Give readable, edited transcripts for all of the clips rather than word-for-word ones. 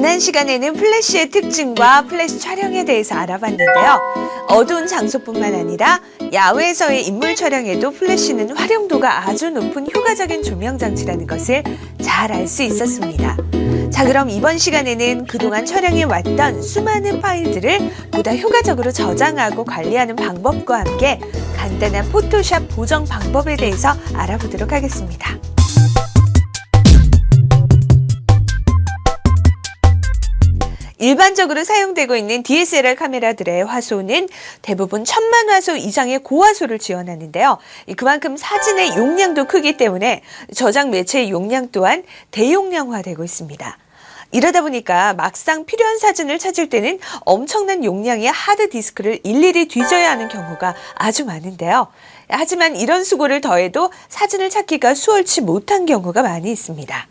지난 시간에는 플래시의 특징과 플래시 촬영에 대해서 알아봤는데요. 어두운 장소뿐만 아니라 야외에서의 인물 촬영에도 플래시는 활용도가 아주 높은 효과적인 조명 장치라는 것을 잘 알 수 있었습니다. 자, 그럼 이번 시간에는 그동안 촬영해 왔던 수많은 파일들을 보다 효과적으로 저장하고 관리하는 방법과 함께 간단한 포토샵 보정 방법에 대해서 알아보도록 하겠습니다. 일반적으로 사용되고 있는 DSLR 카메라들의 화소는 대부분 1000만 화소 이상의 고화소를 지원하는데요. 그만큼 사진의 용량도 크기 때문에 저장 매체의 용량 또한 대용량화되고 있습니다. 이러다 보니까 막상 필요한 사진을 찾을 때는 엄청난 용량의 하드디스크를 일일이 뒤져야 하는 경우가 아주 많은데요. 하지만 이런 수고를 더해도 사진을 찾기가 수월치 못한 경우가 많이 있습니다.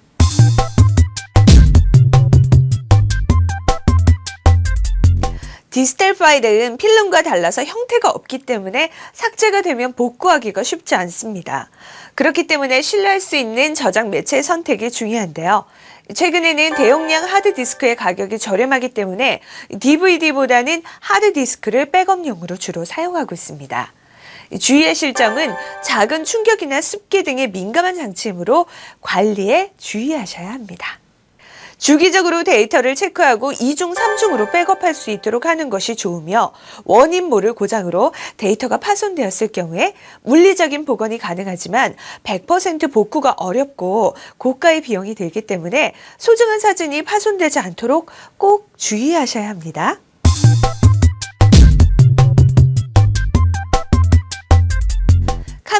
디지털 파일은 필름과 달라서 형태가 없기 때문에 삭제가 되면 복구하기가 쉽지 않습니다. 그렇기 때문에 신뢰할 수 있는 저장 매체 선택이 중요한데요. 최근에는 대용량 하드디스크의 가격이 저렴하기 때문에 DVD보다는 하드디스크를 백업용으로 주로 사용하고 있습니다. 주의하실 점은 작은 충격이나 습기 등에 민감한 장치이므로 관리에 주의하셔야 합니다. 주기적으로 데이터를 체크하고 2중, 3중으로 백업할 수 있도록 하는 것이 좋으며 원인 모를 고장으로 데이터가 파손되었을 경우에 물리적인 복원이 가능하지만 100% 복구가 어렵고 고가의 비용이 들기 때문에 소중한 사진이 파손되지 않도록 꼭 주의하셔야 합니다.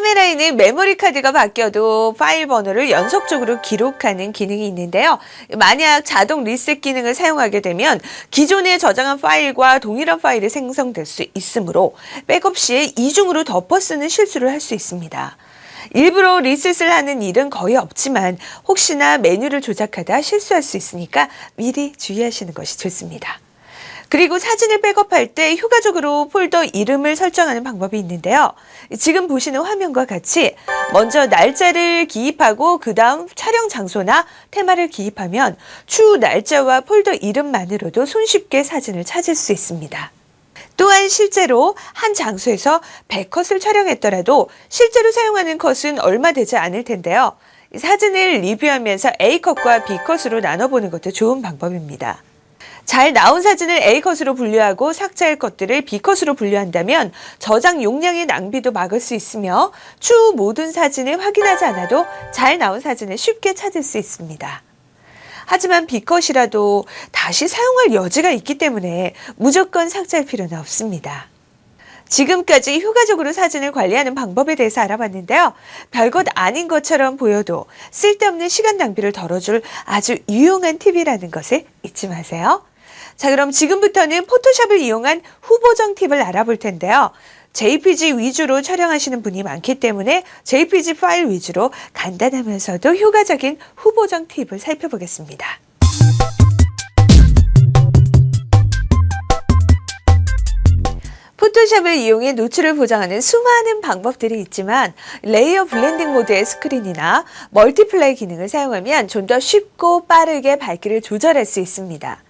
카메라에는 메모리 카드가 바뀌어도 파일 번호를 연속적으로 기록하는 기능이 있는데요. 만약 자동 리셋 기능을 사용하게 되면 기존에 저장한 파일과 동일한 파일이 생성될 수 있으므로 백업 시에 이중으로 덮어 쓰는 실수를 할 수 있습니다. 일부러 리셋을 하는 일은 거의 없지만 혹시나 메뉴를 조작하다 실수할 수 있으니까 미리 주의하시는 것이 좋습니다. 그리고 사진을 백업할 때 효과적으로 폴더 이름을 설정하는 방법이 있는데요. 지금 보시는 화면과 같이 먼저 날짜를 기입하고 그 다음 촬영 장소나 테마를 기입하면 추후 날짜와 폴더 이름만으로도 손쉽게 사진을 찾을 수 있습니다. 또한 실제로 한 장소에서 100컷을 촬영했더라도 실제로 사용하는 컷은 얼마 되지 않을 텐데요. 사진을 리뷰하면서 A컷과 B컷으로 나눠보는 것도 좋은 방법입니다. 잘 나온 사진을 A컷으로 분류하고 삭제할 것들을 B컷으로 분류한다면 저장 용량의 낭비도 막을 수 있으며 추후 모든 사진을 확인하지 않아도 잘 나온 사진을 쉽게 찾을 수 있습니다. 하지만 B컷이라도 다시 사용할 여지가 있기 때문에 무조건 삭제할 필요는 없습니다. 지금까지 효과적으로 사진을 관리하는 방법에 대해서 알아봤는데요. 별것 아닌 것처럼 보여도 쓸데없는 시간 낭비를 덜어줄 아주 유용한 팁이라는 것을 잊지 마세요. 자, 그럼 지금부터는 포토샵을 이용한 후보정 팁을 알아볼 텐데요. JPG 위주로 촬영하시는 분이 많기 때문에 JPG 파일 위주로 간단하면서도 효과적인 후보정 팁을 살펴보겠습니다. 포토샵을 이용해 노출을 보정하는 수많은 방법들이 있지만 레이어 블렌딩 모드의 스크린이나 멀티플라이 기능을 사용하면 좀 더 쉽고 빠르게 밝기를 조절할 수 있습니다.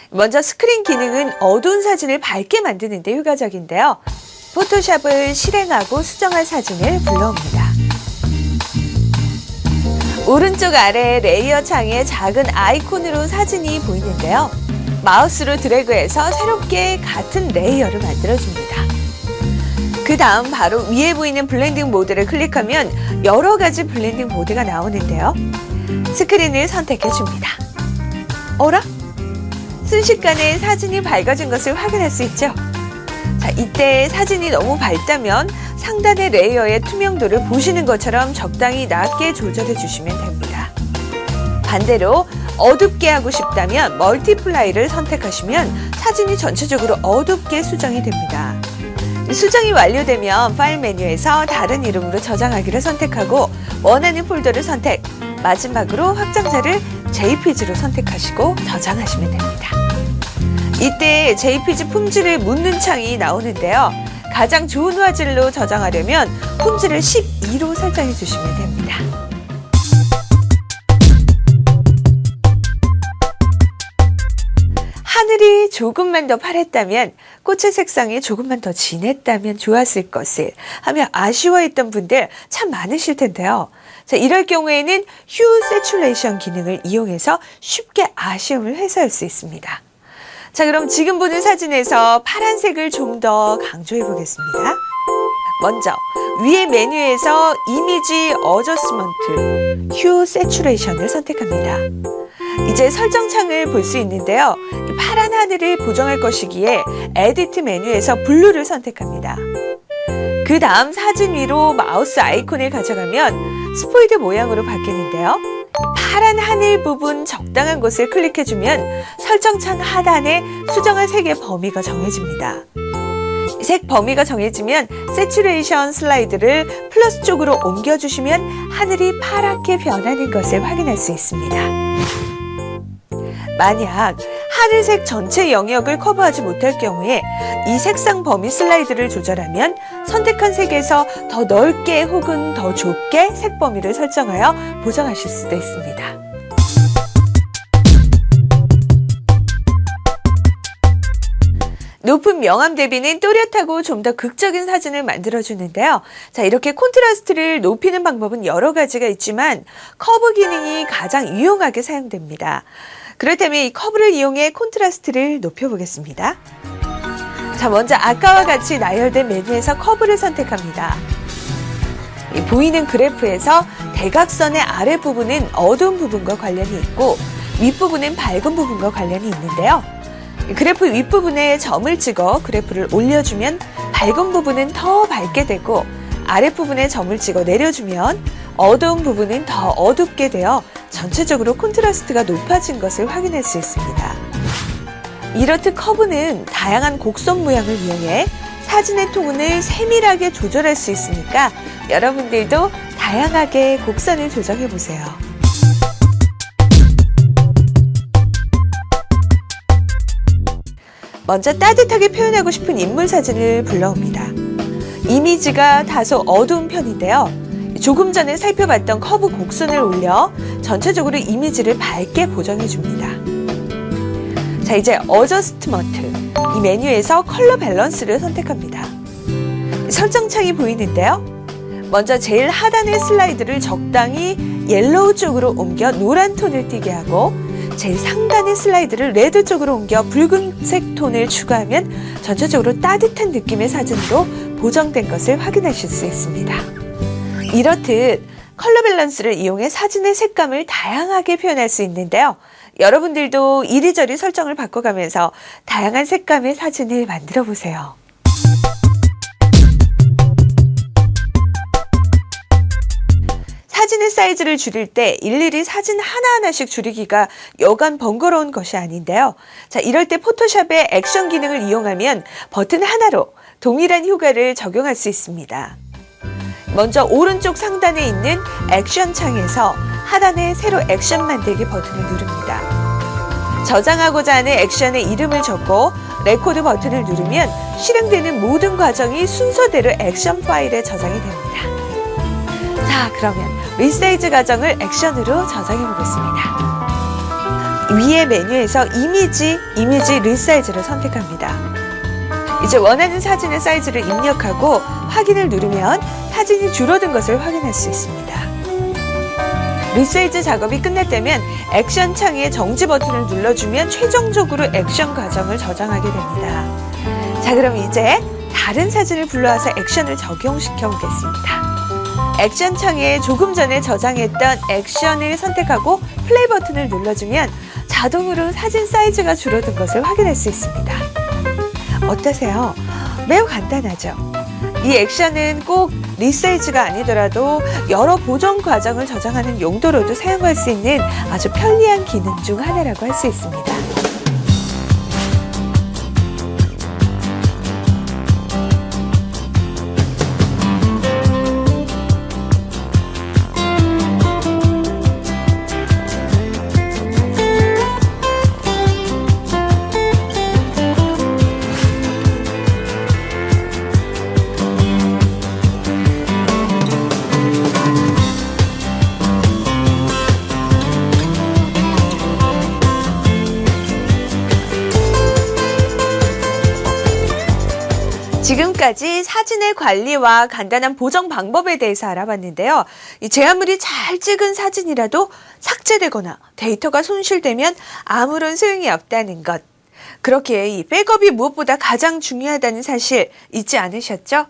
먼저 스크린 기능은 어두운 사진을 밝게 만드는 데 효과적인데요. 포토샵을 실행하고 수정할 사진을 불러옵니다. 오른쪽 아래 레이어 창에 작은 아이콘으로 사진이 보이는데요. 마우스로 드래그해서 새롭게 같은 레이어를 만들어줍니다. 그 다음 바로 위에 보이는 블렌딩 모드를 클릭하면 여러 가지 블렌딩 모드가 나오는데요. 스크린을 선택해줍니다. 어라? 순식간에 사진이 밝아진 것을 확인할 수 있죠. 자, 이때 사진이 너무 밝다면 상단의 레이어의 투명도를 보시는 것처럼 적당히 낮게 조절해 주시면 됩니다. 반대로 어둡게 하고 싶다면 멀티플라이를 선택하시면 사진이 전체적으로 어둡게 수정이 됩니다. 수정이 완료되면 파일 메뉴에서 다른 이름으로 저장하기를 선택하고 원하는 폴더를 선택, 마지막으로 확장자를 JPG로 선택하시고 저장하시면 됩니다. 이때 JPG 품질을 묻는 창이 나오는데요. 가장 좋은 화질로 저장하려면 품질을 12로 설정해 주시면 됩니다. 하늘이 조금만 더 파랬다면, 꽃의 색상이 조금만 더 진했다면 좋았을 것을 하며 아쉬워했던 분들 참 많으실 텐데요. 자, 이럴 경우에는 휴 세츄레이션 기능을 이용해서 쉽게 아쉬움을 해소할 수 있습니다. 자, 그럼 지금 보는 사진에서 파란색을 좀 더 강조해 보겠습니다. 먼저 위의 메뉴에서 이미지 어저스먼트 휴 세츄레이션을 선택합니다. 이제 설정 창을 볼 수 있는데요. 파란 하늘을 보정할 것이기에 에디트 메뉴에서 블루를 선택합니다. 그 다음 사진 위로 마우스 아이콘을 가져가면 스포이드 모양으로 바뀌는데요. 파란 하늘 부분 적당한 곳을 클릭해주면 설정창 하단에 수정할 색의 범위가 정해집니다. 색 범위가 정해지면 세츄레이션 슬라이드를 플러스 쪽으로 옮겨주시면 하늘이 파랗게 변하는 것을 확인할 수 있습니다. 만약 하늘색 전체 영역을 커버하지 못할 경우에 이 색상 범위 슬라이드를 조절하면 선택한 색에서 더 넓게 혹은 더 좁게 색 범위를 설정하여 보정하실 수도 있습니다. 높은 명암 대비는 또렷하고 좀 더 극적인 사진을 만들어주는데요. 자, 이렇게 콘트라스트를 높이는 방법은 여러 가지가 있지만 커브 기능이 가장 유용하게 사용됩니다. 그렇다면 이 커브를 이용해 콘트라스트를 높여보겠습니다. 자, 먼저 아까와 같이 나열된 메뉴에서 커브를 선택합니다. 보이는 그래프에서 대각선의 아랫부분은 어두운 부분과 관련이 있고 윗부분은 밝은 부분과 관련이 있는데요. 그래프 윗부분에 점을 찍어 그래프를 올려주면 밝은 부분은 더 밝게 되고 아랫부분에 점을 찍어 내려주면 어두운 부분은 더 어둡게 되어 전체적으로 콘트라스트가 높아진 것을 확인할 수 있습니다. 이렇듯 커브는 다양한 곡선 모양을 이용해 사진의 톤을 세밀하게 조절할 수 있으니까 여러분들도 다양하게 곡선을 조정해 보세요. 먼저 따뜻하게 표현하고 싶은 인물 사진을 불러옵니다. 이미지가 다소 어두운 편인데요. 조금 전에 살펴봤던 커브 곡선을 올려 전체적으로 이미지를 밝게 보정해 줍니다. 자, 이제 어저스트먼트 이 메뉴에서 컬러 밸런스를 선택합니다. 설정창이 보이는데요. 먼저 제일 하단의 슬라이드를 적당히 옐로우 쪽으로 옮겨 노란 톤을 띠게 하고 제일 상단의 슬라이드를 레드 쪽으로 옮겨 붉은색 톤을 추가하면 전체적으로 따뜻한 느낌의 사진으로 보정된 것을 확인하실 수 있습니다. 이렇듯 컬러 밸런스를 이용해 사진의 색감을 다양하게 표현할 수 있는데요. 여러분들도 이리저리 설정을 바꿔가면서 다양한 색감의 사진을 만들어 보세요. 사진의 사이즈를 줄일 때 일일이 사진 하나하나씩 줄이기가 여간 번거로운 것이 아닌데요. 자, 이럴 때 포토샵의 액션 기능을 이용하면 버튼 하나로 동일한 효과를 적용할 수 있습니다. 먼저 오른쪽 상단에 있는 액션 창에서 하단에 새로 액션 만들기 버튼을 누릅니다. 저장하고자 하는 액션의 이름을 적고 레코드 버튼을 누르면 실행되는 모든 과정이 순서대로 액션 파일에 저장이 됩니다. 자, 그러면 리사이즈 과정을 액션으로 저장해 보겠습니다. 위의 메뉴에서 이미지 리사이즈를 선택합니다. 이제 원하는 사진의 사이즈를 입력하고 확인을 누르면 사진이 줄어든 것을 확인할 수 있습니다. 리사이즈 작업이 끝났다면 액션 창에 정지 버튼을 눌러주면 최종적으로 액션 과정을 저장하게 됩니다. 자, 그럼 이제 다른 사진을 불러와서 액션을 적용시켜 보겠습니다. 액션 창에 조금 전에 저장했던 액션을 선택하고 플레이 버튼을 눌러주면 자동으로 사진 사이즈가 줄어든 것을 확인할 수 있습니다. 어떠세요? 매우 간단하죠? 이 액션은 꼭 리사이즈가 아니더라도 여러 보정 과정을 저장하는 용도로도 사용할 수 있는 아주 편리한 기능 중 하나라고 할 수 있습니다. 지금까지 사진의 관리와 간단한 보정 방법에 대해서 알아봤는데요. 제 아무리 잘 찍은 사진이라도 삭제되거나 데이터가 손실되면 아무런 소용이 없다는 것. 그렇기에 이 백업이 무엇보다 가장 중요하다는 사실 잊지 않으셨죠?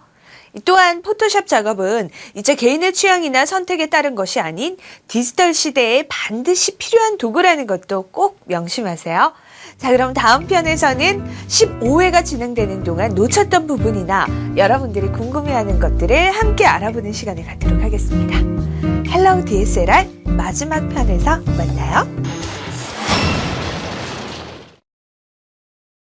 또한 포토샵 작업은 이제 개인의 취향이나 선택에 따른 것이 아닌 디지털 시대에 반드시 필요한 도구라는 것도 꼭 명심하세요. 자, 그럼 다음 편에서는 15회가 진행되는 동안 놓쳤던 부분이나 여러분들이 궁금해하는 것들을 함께 알아보는 시간을 갖도록 하겠습니다. 헬로우 DSLR 마지막 편에서 만나요.